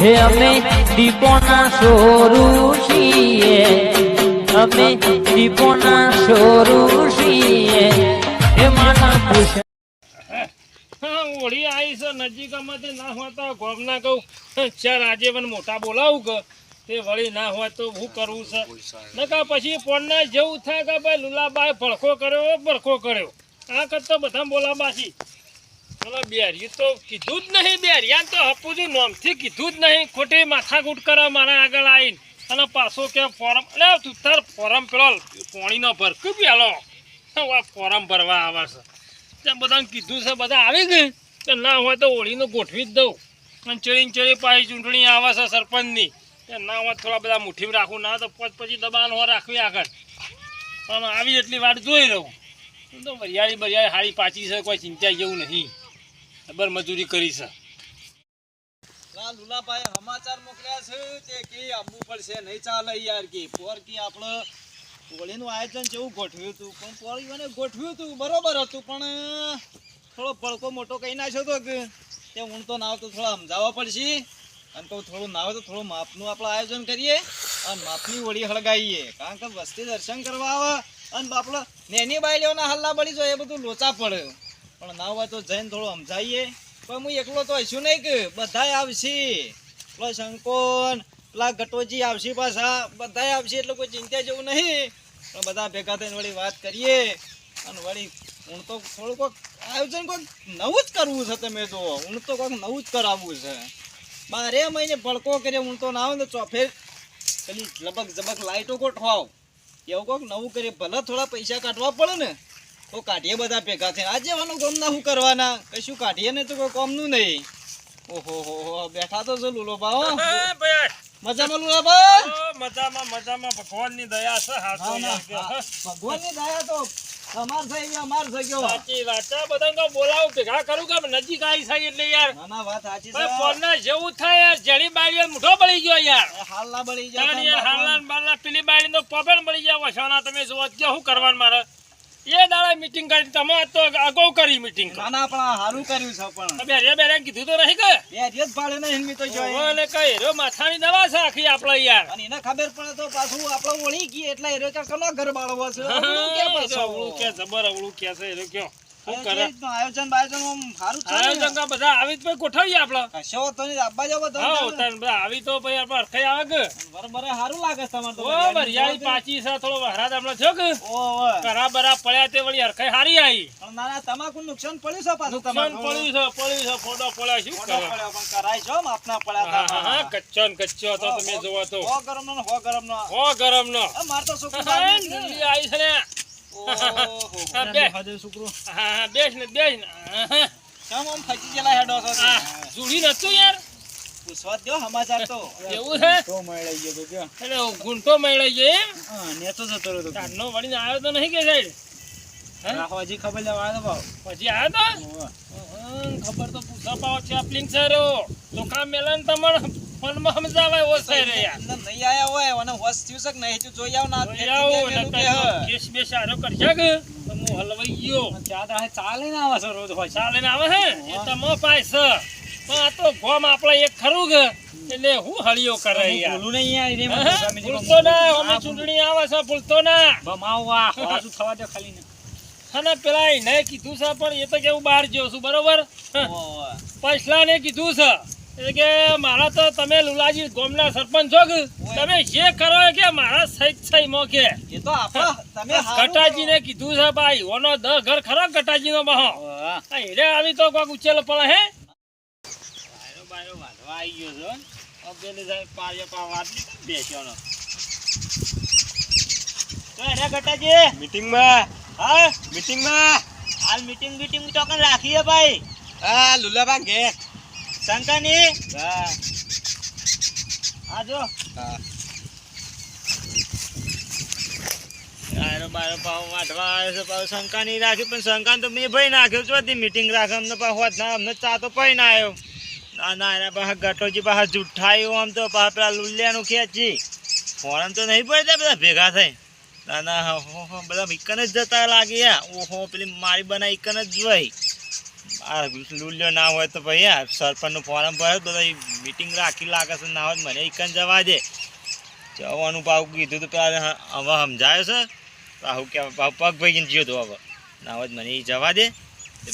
હે અમે દીપોના સોરું છીએ, અમે દીપોના સોરું છીએ. હે માના પૂછ ઓળી આવી છે નજીકમાં તે ના હોય તો ગોમના કહું ચાર આજે પણ મોટા બોલાવું કે તે વળી ના હોય તો શું કરવું છે નકા પછી ફોનના જેવું થાય કે ભાઈ લુલાબાએ ભડકો કર્યો આ કરતો બધા બોલાબાશી બોલો બેરિયું તો કીધું જ નહીં બેરિયા તો હપુજી નોમથી કીધું જ નહીં ખોટી માથાકૂટ કરે મારા આગળ આવીને અને પાછો કે ફોરમ એટલે તું તાર ફોરમ પેલો પોણીનો ભરકું પેલો ફોરમ ભરવા આવે છે ત્યાં બધાને કીધું છે બધા આવી ગઈ તો ના હોય તો હોળીનું ગોઠવી જ દઉં અને ચડી પાછી ચૂંટણી આવે છે સરપંચની ના હોય થોડા બધા મુઠ્ઠીમાં રાખવું ના તો પછી દબાણ હો રાખવી આગળ પણ આવી એટલી વાત જોઈ રહું તો બરિયાળી હારી પાછી છે કોઈ ચિંતા જેવું નહીં ખબર મજૂરી કરી છે લુલાભાઈ સમાચાર મોકલ્યા છે તે કે આવવું પડશે નહીં ચાલે યાર કે પોર કે આપણે હોળીનું આયોજન કેવું ગોઠવ્યું હતું પણ પોળી મને ગોઠવ્યું હતું બરોબર હતું પણ થોડો ભડકો મોટો કહી નાખ્યો હતો કે તે હું તો ના તો થોડા સમજાવવા પડશે અને કહું થોડું ના હોય તો થોડું માપનું આપણે આયોજન કરીએ અને માપની હોળી હળગાવીએ કારણ કે વસ્તી દર્શન કરવા આવે અને આપણે નેની બાયલીઓના હલ્લા બળી જાય એ બધું લોચા પડે પણ ના હોય તો જઈને થોડું સમજાવીએ પણ હું એકલો તો હશું નહીં કે બધાય આવશે પેલો શંકોન પેલા ગટોજી આવશે પાછા બધાય આવશે એટલે કોઈ ચિંતા જેવું નહીં પણ બધા ભેગા થઈને વળી વાત કરીએ અને વળી હું તો થોડું કોઈક આયોજન કોઈક નવું જ કરવું છે તમે તો હું તો કોઈક નવું જ કરાવવું છે 12 મહિને ભડકો કરે હું તો ના આવે ને ચોફેર પેલી લબક જબક લાઈટો ગોઠવાવ એવું કોઈક નવું કરે ભલે થોડા પૈસા કાઢવા પડે ને તો કાઢીએ બધા ભેગા થઈને આજે વાનું ગમના શું કરવાના કશું કાઢીએ ને તો કોઈ કોમનું નહીં ઓહો હો બેઠા તો છે લુલોબા મજામાં લુલાબા મજામાં ભગવાનની દયા છે ભગવાનની દયા તો અમાર થઈ ગયો અમાર થઈ ગયો સાચી વાત છે બધાને તો બોલાવું ભેગા કરું કે નજીક આવી થાય એટલે યાર ના વાત સાચી છે ફોનના જેવું થાય યાર જડી બાળી મુઠો બળી ગયો યાર હાલના બળી જાય યાર હાલના બાલના પેલી બાળીનો પોપેન બળી જાય વસાના તમે જોવો કે શું કરવાનું મારે એ દાડા મીટિંગ કરી તમે તો અગાઉ કરી મીટિંગ નાના પણ હારું કર્યું છે પણ બેરે કીધું તો નહીં કે બે જ ભાડે નહીં મી તો જોઈ ઓને કઈ રો માથાની દવા છે આખી આપણે યાર અને એને ખબર પડે તો પાછું આપણે ઓળી ગઈ એટલે એરો કે કનો ઘર બાળવો છે અવળું કે જબર અવળું કે છે એરો કયો શું કરે આયોજન બાયોજન હારું છે આયોજન કા બધા આવી તો ગોઠવીએ આપણે કશો તો નહીં આબા જાવ તો હા તન બધા આવી તો ભાઈ આપણે અરખાઈ આવે કે બરાબર હારું લાગે તમાર તો ઓ બરિયાળી પાછી છે થોડો વહરાદ હમણાં છો કે ઓ કરા બરા પડ્યા તે વળી અરખાઈ હારી આવી નાના તમાકુ નુકસાન પડ્યું છે પાછું નુકસાન પડ્યું છે ફોટો પડ્યા શું કરે પણ કરાય છો આપના પડ્યા હા કચ્ચો તો તમે જોવો તો હો ગરમ નો માર તો છોકરો જલ્દી આવી છે ને બેસ ને કામ આમ ફાકી ગયેલા હેડો છો જુડી નતો યાર પૂછવા દો સમાચાર તો એવું છે તો મળાઈ ગયો તો ક્યાં એટલે ગુંટો મળાઈ ગયો એમ હા ને તો જતો રહ્યો તો કાનો વળીને આવ્યો તો નહીં કે સાઈડ હજી ખબર લેવા આવ્યો ભાવ પછી આવ્યો તો ખબર તો પૂછા પાવ છે આપલિંગ સરો ચોખા મેલન તમારે ફોનમાં સમજાવાય ઓ સર યાર નહીં આયા હોય અને હોશ થયું છે કે નહીં તું જોઈ આવ ના કેસ બે સારો કરશે કે તો હું હલવાઈ ગયો ચાલે ને આવે છે રોજ હોય ચાલે ને આવે હે એ તમો પાય છે પણ આ તો ગોમ આપણે એક ખરું કે એટલે હું હળિયો કરે યાર બોલું નહીં યાર ભૂલતો ના અમે ચૂંટણી આવે છે ભૂલતો ના બમાવા બાજુ થવા દે ખાલી ને અને પેલા એને કીધું છે પણ એ તો કેવું બહાર ગયો છું બરોબર પછલા ને કીધું છે એટલે કે મારા તો તમે લુલાજી ગોમના સરપંચ છો કે તમે જે કરો કે મારા સહી મોકે એ તો આપા તમે ગટાજી ને કીધું છે ભાઈ ઓનો 10 ઘર ખરો ગટાજી નો બહો હેરે આવી તો કોક ઉચેલ પડે હે બાયો વાંધવા આવી ગયો છો અબેલે જાય પાળે વાત ની બેસ્યો નો તો હેરે ગટાજી મીટિંગ માં હા મીટિંગ માં હાલ મીટિંગ તો કન રાખીએ ભાઈ હા લુલાબા ગે શંકરની હા આજો હા આરો બારો પાવ વાટવા આવે છે પાવ શંકા નહીં રાખી પણ શંકા તો મેં ભાઈ નાખ્યો છો તી મીટિંગ રાખે અમને પાવ હોત ના અમને ચા તો પઈ ના આવ્યો ના એના પાછા ગટોજી પાછા જુઠ્ઠાયું આમ તો પાછા પેલા લુલિયાનું ખેંચી ફોરન તો નહીં પડતા બધા ભેગા થઈ ના બધા ઇકન જ જતા લાગે ઓહો પેલી મારી બનાવી ઇકન જ જોઈ આ લુલ્યો ના હોય તો ભાઈ આ સરપંચનું ફોરમ ભરે બધા મીટિંગ રાખી લાગે છે ના હોય તો મને એકન જવા દે જવાનું પાછું કીધું તો પેલા હવે સમજાયો છે પાછું કે પગ ભાઈ ગયો તો હવે ના હોય તો મને એ જવા દે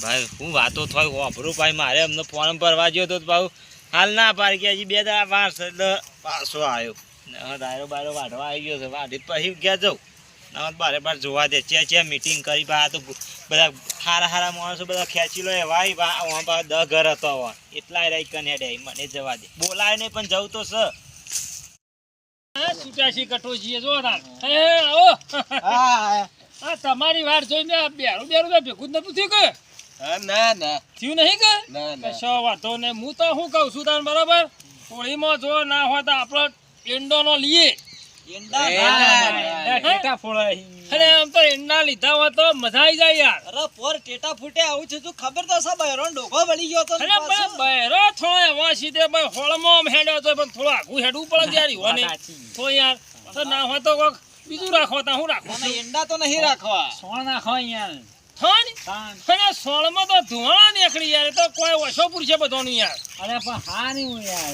ભાઈ હું વાતો થાય વાપરું ભાઈ મારે અમને ફોરમ ભરવા ગયો તો પાછું હાલ ના પાડી કે હજી 2 દાડા વાર છે એટલે પાછો આવ્યો દાયરો બાયરો વાઢવા આવી ગયો છે વાઢી પછી ગયા જાઉં ના બારે બાર જોવા દે ચે મીટિંગ કરી બા તો બધા હારા માણસો બધા ખેંચી લો ભાઈ બા 10 ઘર હતો એટલા રહી કને ડે મને જવા દે બોલાય નહીં પણ જવું તો છે છૂટાશી કટોજીએ જો તાર હે આવો આ તમારી વાર જોઈને બેરું ભેગું જ નતું થયું કે ના ના થયું નહીં કે ના, ના. કશો વાંધો ને હું તો શું કહું છું તાર બરાબર હોળીમાં જો ના હોય તો આપણો એંડોનો લઈએ અરે આમ તો એંડા લીધા હોય તો મજા આવી જાય યાર અરે પોર ટેટા ફૂટે આવું છે તું ખબર તો સા બહેરો ડોગો વળી ગયો તો અરે પણ બહેરો થોડો એવા સીધે ભાઈ હોળમાં આમ હેડ્યો તો પણ થોડું આઘું હેડવું પડે યાર ઈવોને તો યાર તો ના હોય તો કોક બીજું રાખો તા હું રાખું મને એંડા તો નહીં રાખવા સોળ નાખો યાર અને સોળમાં તો ધુવાણા નીકળી યાર તો કોઈ ઓછો પૂરશે બધોનું યાર અરે પણ હા નહીં હું યાર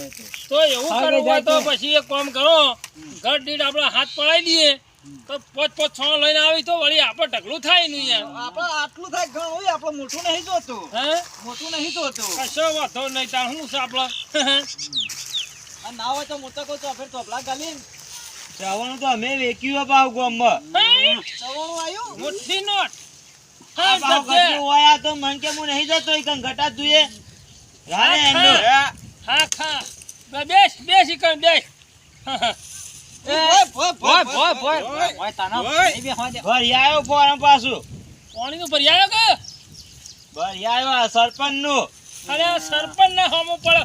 તો એવું કરવું હોય તો પછી એક કામ કરો ઘર દીઠ આપણે હાથ પડાવી દઈએ તો 5 6 લઈને આવી તો વળી આપણે ઢગલું થાય નહીં યાર આપણે આટલું થાય ઘણું હોય આપણે મોટું નહીં જોતું હે મોટું નહીં જોતું કશો વાંધો નહીં તાર શું છે આપણે અને ના હોય તો મોટા કહું તો ફેર તોપલા ગાલી જવાનું તો અમે વેક્યું ભાવ ગામમાં સવાણું આવ્યું મોટી નોટ આ ભાવ કશું હોય તો મન કે હું નહીં જતો એકન ઘટા જોઈએ રાને એન્ડો હા ખા બેસ ઈકણ બેસ ઓય તાનો નહીં બે હોય ભરી આવ્યો ફોરમ પાછું પાણીનું ભરી આવ્યો કે ભરી આવ્યો સરપંચ નું અરે સરપંચ ને હમું પડે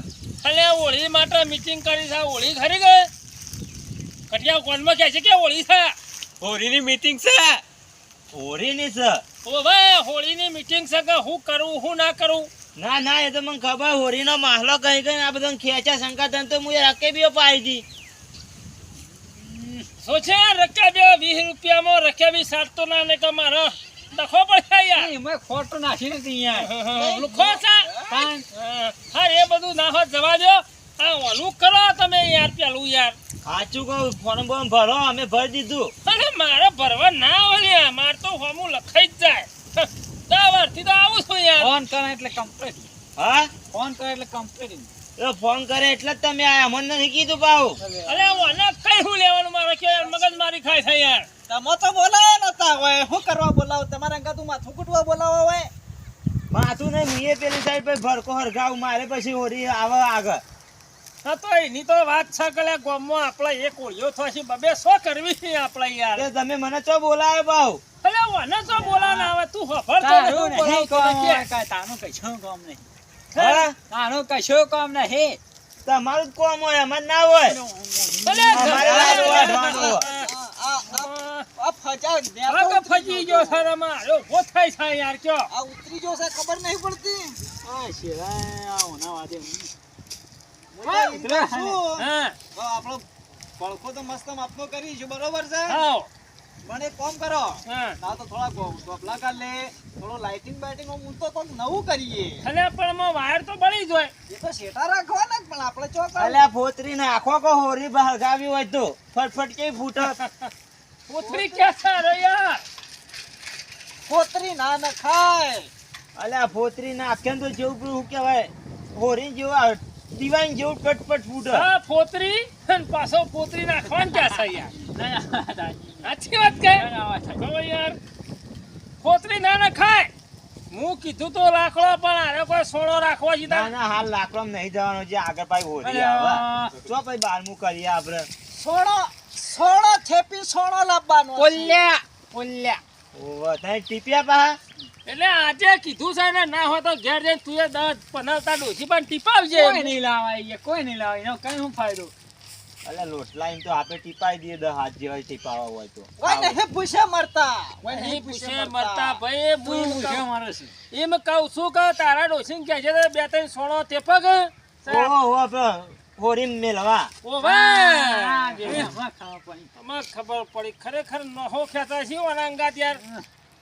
અરે હોળી માટે મીટિંગ કરી છે હોળી ખરી ગઈ કટિયા કોનમાં કહે છે કે હોળી છે હોળીની મીટિંગ છે હોળીની છે ઓ ભાઈ હોળીની મીટિંગ છે કે હું કરું હું ના કરું ના એ તો મને ખબર હોળીનો માહલો કઈ કઈ આ બધા ખેંચા શંકા તો હું રકે બી પાડી દી સોચે રક્યા બે 20 રૂપિયામાં રક્યા બી સાટતો ના ને કે મારો ડખો પડે યાર મેં ખોટું નાખી નથી યાર ઓલું ખો છે હા એ બધું ના હોત જવા દો આ ઓલું કરો તમે યાર પેલું યાર સાચું કહું ફોન બોન ભરો અમે ભરી દીધું અરે મારે ભરવા ના હોય માર તો હમું લખાઈ જ જાય દાવરથી તો આવું છું યાર ફોન કરે એટલે કમ્પ્લીટ હા ફોન કરે એટલે કમ્પ્લીટ તો ફોન કરે એટલે જ તમે આયા મને નથી કીધું પાઉ અરે ઓને કઈ હું લેવાનું મારે કે મગજ મારી ખાય છે યાર તમે તો બોલાયા નતા હોય શું કરવા બોલાવો તમારા અંગા તું માથું કૂટવા બોલાવો હોય માથું નહીં મીએ પેલી સાઈડ પર ભરકો હરગાવ મારે પછી હોળી આવે આગળ હા તો એની તો વાત છે કે ગામમાં આપણે એક ઓળિયો થશે બબે સો કરવી છે આપણે યાર તે તમે મને ચો બોલાયો પાઉ અરે ઓને તો બોલાવ આવે તું ખબર તો તારું નહીં નહીં બોલાવતો કામ નથી. હોય કાંઈ તારું કશું કામ નહીં હા તારું કશું કામ નહીં તમારું જ કોમ હોય અમાર ના હોય અરે અમારે વાળું વાઢવાનું હોય. આ ફજા આ કે ફજી ગયો છે મારો ઉભો થાય છે યાર કયો આ ઉતરી ગયો છે ખબર નહીં પડતી આ શેરા આ ઓના વાદે મોટા ઉતરે. શું? હા તો આપણો પડખો તો મસ્ત માપનો કરીશું બરોબર છે આવ પણ એક કામ કરો હા ના તો થોડા ગોપલા કાઢ લે થોડો લાઇટિંગ બાઇટિંગ હું તો કોક નવું કરીએ અલે પણ માં વાયર તો બળી જ હોય એ તો શેઠા રાખવાના જ પણ આપણે ચોક અલ્યા ફોતરી નાખો કો હોરી બહાગાવી હોય તો ફટફટ કે ફૂટે ઉતરી ક્યાં છે રે યાર ખોતરી ના ન ખાય અલ્યા ફોતરી નાખે ને તો જેવું પેલું કહેવાય હોરી જેવું દિવાન જેવું ફટફટ ફૂટે હા ફોતરી અને પાછો ફોતરી નાખવાનું ક્યાં છે યાર સાચી વાત કે હવે યાર ફોતરી ના ના ખાય હું કીધું તો લાકડો પણ આરે કોઈ સોળો રાખવા ના જીધા ના હાલ લાકડો નહીં જવાનું જે આગળ પાઈ હોરી આવે તો પછી બારમું કરીએ આપણે સોણો થેપી સોણો લાવવાનો પોલ્યા ઓવા તને ટીપિયા પા એટલે આજે કીધું છે ને ના હોય તો ઘેર જઈને તું 10-15 તા ડોસી પણ ટીપાવજે કોઈ નહીં લાવાય કોઈ નહીં લાવાય એનો કઈ શું ફાયદો અલ્યા લોટલા એમ તો આપણે ટીપાઈ દઈએ 10 હાથ જેવા ટીપાવા હોય તો કોઈ નહીં પૂછે મરતા નહીં પૂછે મરતા ભાઈ હું હું પૂછ્યો મારે છે એમ કહું છું કે તારા ડોસીને કહે છે 2-3 સોળો તેપક ઓહો હોરી મેલવા ઓ ભાઈ આમાં ખાવા પાણી અમાર ખબર પડી ખરેખર નહો ખેતા છે ઓના અંગાત યાર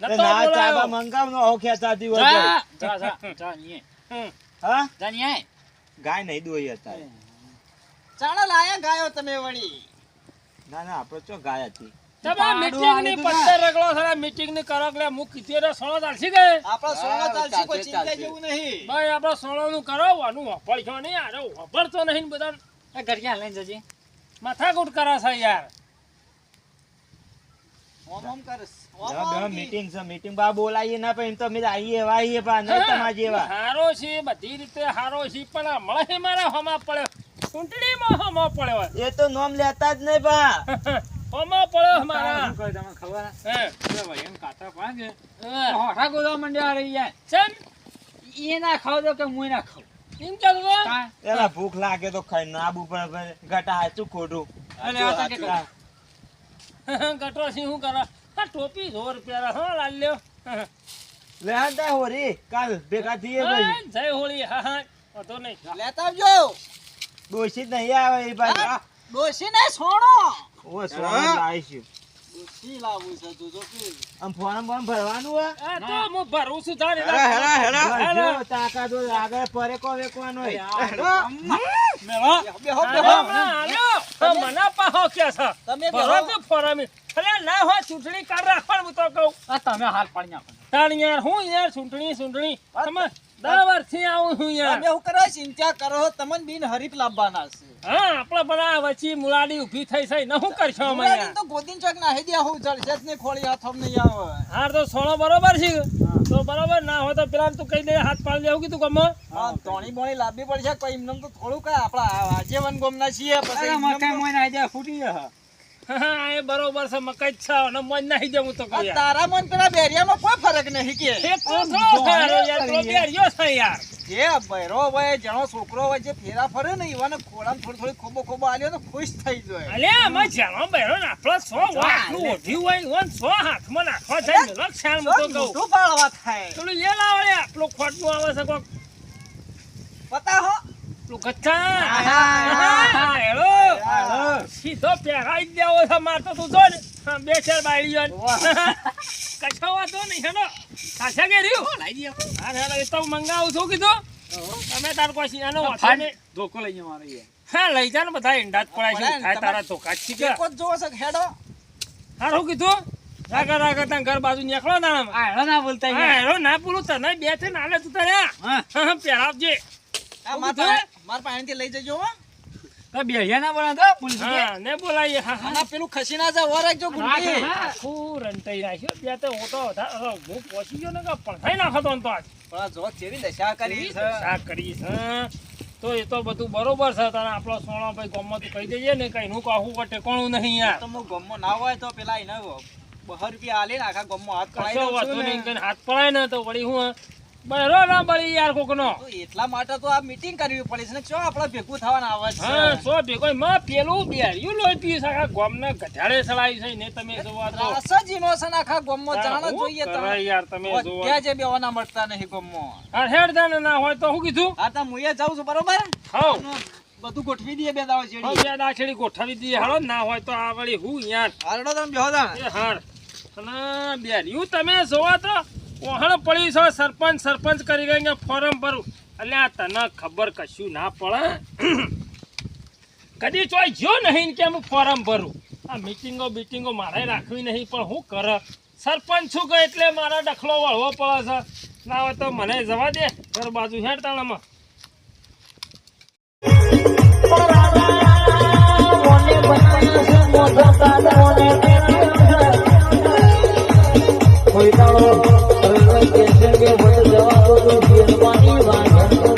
નતો ના ચાબા બોલાયો. મંગાવ નો હો ખેંચાતી હોય તો. જા નીએ હમ. હા જા નીએ ગાય નહીં દોઈ અત્યારે. ચાલો લાયા ગાયો તમે વળી ના ના આપણે ચો ગાય હતી. તમે પાડું meeting આલી ની દીધું પત્તર રગડો છે, meeting ની કરો એટલે હું કીધું એટલે સોનો ચાલશે કે આપડે સોના ચાલશે કોઈ ચાલશે, ચિંતા ચાલશે. જેવું નહીં ભાઈ આપણે સોનાનું કરો આનું વાપરશો નહીં યાર વાપરતો નહીં ને બધા એ ઘર ક્યાં લઈને જજે માથાકૂટ કરે છે યાર ઓમ ઓમ કરસ ઓમ જવા ઓમ બે કી. મીટિંગ છે મીટિંગ બા બોલાઈએ ના પણ એમ તો અમે આવીએ એવા આવીએ પા નહીં તમારા જેવા. હારો છે બધી રીતે હારો છે પણ આ મળે મારા હમા પડ્યો ચૂંટણીમાં હમા પડ્યો એ તો નોમ લેતા જ નહીં પા. હમા પડ્યો મારા શું કહે તમને ખબર હે? હે એ ભાઈ એમ કાતા પાકે હે. હોઠા ગોદવા મંડ્યા રહી જાય ચમ એ ના ખાવ તો કે હું ના ખાવ એમ ચાલુ છે? કાં? એલા ભૂખ લાગે તો ખાઈ નાબુ પણ ઘટા હાચું ખોટું. અરે આ તો કે ગટરો છે શું કરે આ ટોપી જોર પહેરે હા લાલ લ્યો લે હાંતા હોરી કાલ ભેગા થઈએ ભાઈ. હા, જય હોળી હા હા વાંધો નહીં લેતા આવજો ડોશી જ નહીં આવે એ બાજુ. ડોશી ને સોણો ઓ સોના લાવીશું. ડોશી લાવું છે તું જો કે આમ ફોર્મ બોર્મ ભરવાનું હોય. આ તો હું ભરું છું તારે ભરજો, તાકાત હોય, આગળ પરે કો વેકવાનો હોય. મેળો બેહો હાલો, બેહો હાલો. તો મને પાહો કે છે તમે ભરો બેહો કે ફોરામી અરે ના હોય ચૂંટણી કાર્ડ રાખવાનું હું તો કહું આ તમે હાલ પાડી નાખો તાણ યાર હું યાર ચૂંટણી તમે 10 વર્ષથી આવું છું યાર તમે હું કરો ચિંતા કરો તમને બિન હરીફ લાવવાના છે હા આપણે બધા વચ્ચે મુલાડી ઊભી થઈ છે ને શું કરશો અમે મુલાદીન યાર તો ગોદીન ચોક ના હેદિયા હું જળશે જ ને ખોળી હાથમ નહીં આવે હાર તો સોનો બરોબર છે તો બરોબર ના હોય તો પેલા તું કહી દે હાથ પાડી દેવું કીધું ગમે હા તોણી બોણી લાવવી પડશે કોઈ એમને તો થોડું કઈ આપડા આજીવન ગોમના છીએ પછી અરે એમને મકાઈ તો- મોઈને આઈ ફૂટી જશે હા એ બરોબર છે મકાઈ જ છે અને મન નહીં જવું તો આ કહું યાર તારા મન પેલા બેરિયામાં કોઈ ફરક નહીં કે એ તો થોડો સારો યાર પેલો બેરિયો છે યાર જે બૈરો હોય જણો છોકરો હોય જે ફેરા ફરે ને એવાને ખોળામાં થોડી થોડી ખોબો આલ્યો તો ખુશ થઈ જાય અલ્યા આમાં જાણો બેરો ને આપણો 100 વાટનું ઓઢ્યું હોય ને 100 હાથમાં નાખવા જાય ને લક્ષણ હું તો કહું મોટું પાળવા થાય પેલું એ લાવો લે પેલું ખોટનું આવે છે કોક પતા હો પેલું ગચ્છા આહા. હેલો સીધો પહેરાઈ જ દેવો છે મારતો તું જો ને હા, બે ચાર બાયડીઓ કશો વાતો નહીં હેલો ખાસા કે રહ્યું હા હેલો એ તો મંગાવું છું કીધું તમે તાર કોઈ સિયાનો વાતો નહીં ધોકો લઈ જવા મારે હા લઈ જા ને બધા ઈંડા જ પડાય છે ખાય તારા ધોકા જ શીખે એક જ જોવો છે હેડો હારું કીધું રાગા રાગા તાર ઘર બાજુ નીકળો ના આ હેડો ના બોલતા હા હેરો ના બોલું તને બે છે નાલે તું તારે હા હા પહેરાવજે આ માર પાણીથી લઈ જજો હો તો બેરિયા ના બોલાતો પોલીસ હા ને બોલાઈએ હા હા અને પેલું ખસી ના જાય રાખજો ગુંડી આખું રંટાઈ રાખ્યો બે તો હું તો હું પહોંચી ગયો ને કે પણ નાખતો ને તો આજ પણ આ જો કેવી દશા કરી છે શાક કરીશ હા તો એ તો બધું બરોબર છે તારે આપણો સોનો ભાઈ ગમમાં તું કહી દેજે ને કઈ નું કહું કોઈ ટેકોણું નહીં યાર તો હું ગમમાં ના હોય તો પેલા એને 200 રૂપિયા આલે ને આખા ગમમાં હાથ પડાઈ કશો દઉં વાતો છું નહીં ને. કઈ હાથ પડાય ને તો વળી હું બરો ના બળી યાર કોકનો તો એટલા માટે તો આ મીટિંગ કરવી પડે છે ને ચો આપણે ભેગું થવાના આવે છે હા સો ભેગો માં પેલું બેર્યું લોહી પીસ આખા ગોમને ગધાડે ચડાવી છે ને તમે જોવા તો રાસજીનો છે ને આખા ગમમાં જાણ હું જોઈએ કરે યાર તમે જોવા ક્યાં જે બેવાના મળતા નહીં ગમમાં હા હેડ જાને ના હોય તો હું કીધું હા તો હું એ જાઉં છું બરોબર હાઉ આનું બધું ગોઠવી દઈએ બે દાવા હવે જેડી બે દાખેડી ગોઠવી દઈએ હાલો ના હોય તો આ વળી હું યાર હારડો તમે બેહો તા એ હાર અને બેર્યું તમે જોવા તો ઓહણ પડી છો સરપંચ કરી ગઈ ફોરમ ભરું એટલે આ તને ખબર કશું ના પડે કદી ચોય જો નહીં કે હું ફોરમ ભરું આ મીટિંગો મારે રાખવી નહીં પણ હું કરે સરપંચ છું કે એટલે મારા ડખલો વળવો પડે છે ના હોય તો મને જવા દે ઘર બાજુ હેડ તાણામાં કોઈ દાડો કે છે કે વટ જવા દો તો જીવવાની વાત